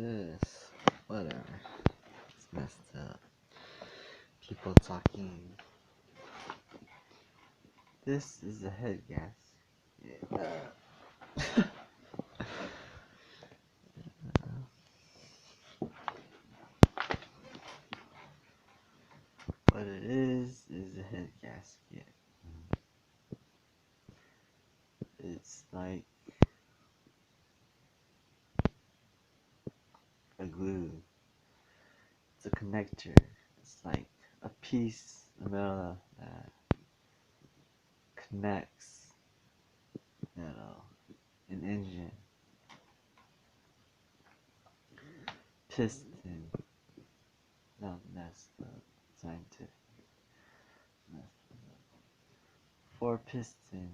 this? Whatever. It's messed up. People talking. This is a head gasket. What it is a head gasket. It's like a glue. It's a connector. It's like a piece of metal that connects an engine, piston. No, that's the scientific. Four piston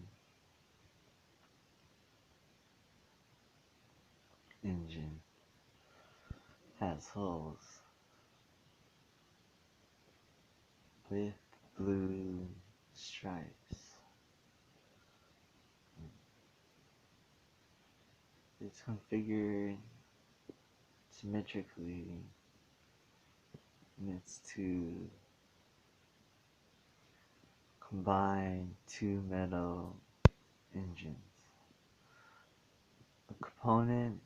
engine has holes with blue stripes. It's configured symmetrically, and it's to combine two metal engines. A component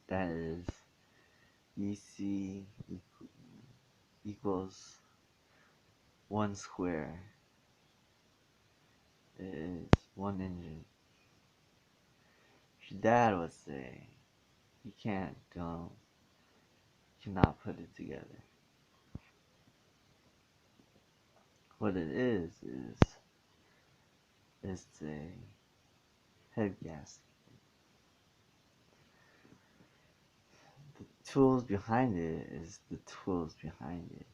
that is EC equals 1 square is one engine. Your dad would say you cannot put it together. What it is it's a head gasket. The tools behind it is the tools behind it.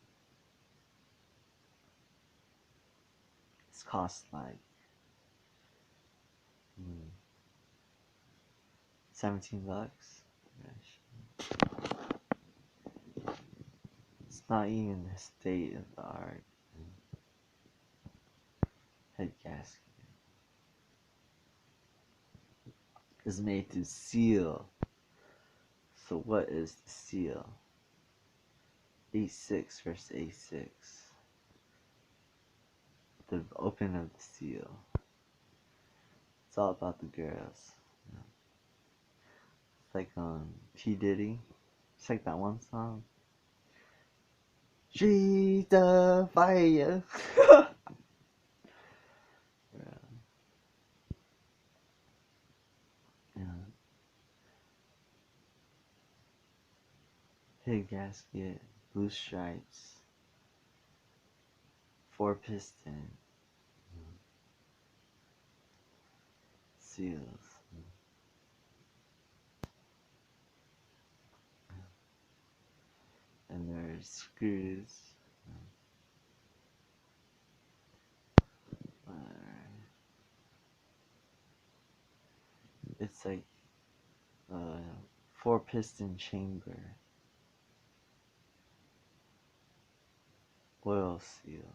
It's cost like $17. It's not even the state of the art head gasket. It's made to seal. So what is the seal? A6 versus A6. The open of the seal. It's all about the girls. It's like P. Diddy. It's like that one song. She's the fire. Head gasket, blue stripes, 4 piston, seals. And there's screws. It's like a 4 piston chamber. Oil seal.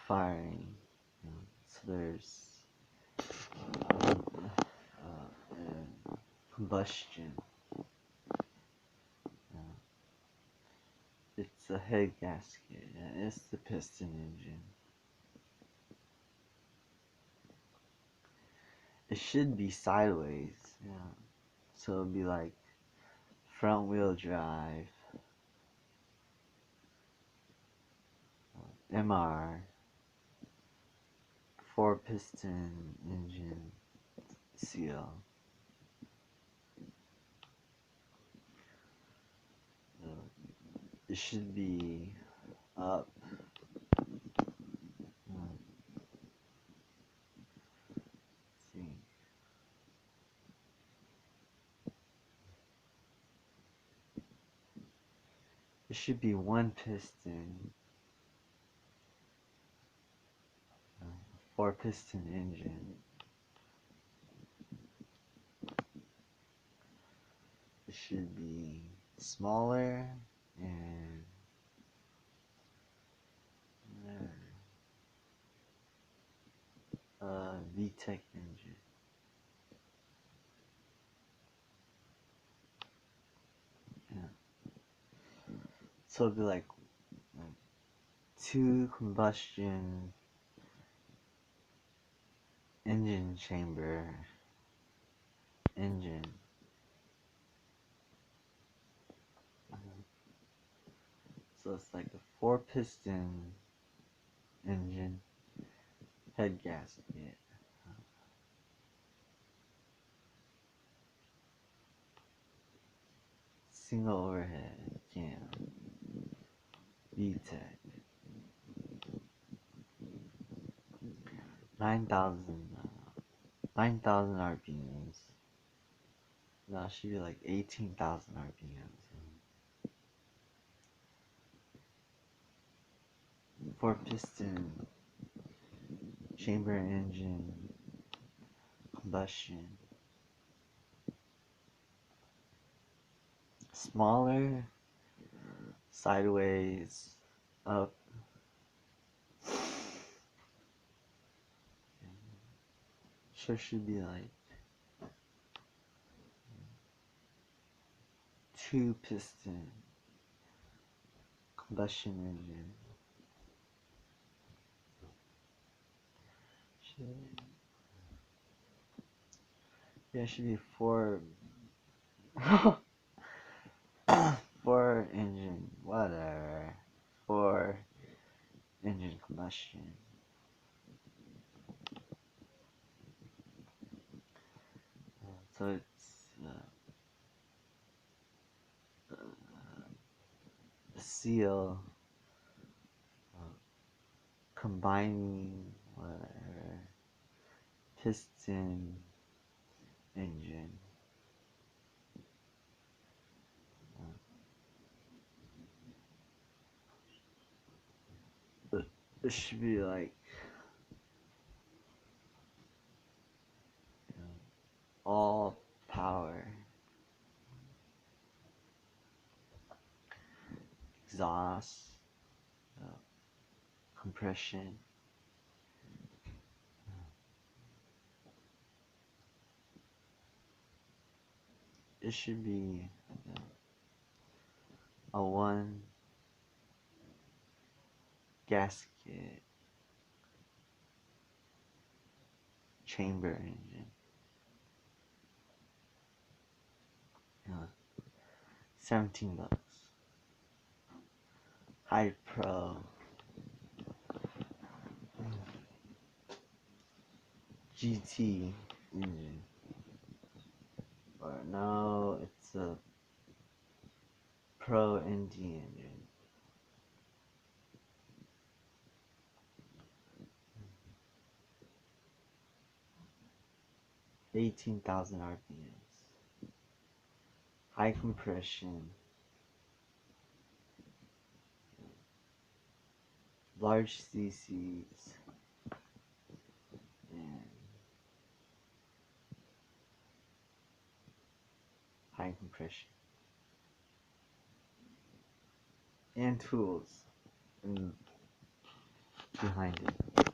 Firing. So there's combustion. It's a head gasket. It's the piston engine. It should be sideways. So it'll be like front wheel drive. MR. 4 piston engine. Seal. It should be up. Let's see. It should be 1 piston. 4 piston engine. It should be smaller and VTEC engine. Yeah. So it'd be like 2 combustion engine chamber engine. So it's like a 4-piston engine head gasket. Single overhead cam. VTEC. 9,000 RPMs. No, it should be like 18,000 RPMs. 4-piston chamber engine combustion. Smaller, sideways, up. Sure should be like 2-piston combustion engine. Yeah, it should be 4 4 engine, whatever. 4 engine combustion. So it's a seal combining whatever piston engine. It should be like all power, exhaust, compression. It should be a 1 gasket chamber engine. 17 bucks. High Pro GT engine. Or no, it's a Pro Indy engine. 18,000 RPMs. High compression. Large CCs. And high compression. And tools behind it.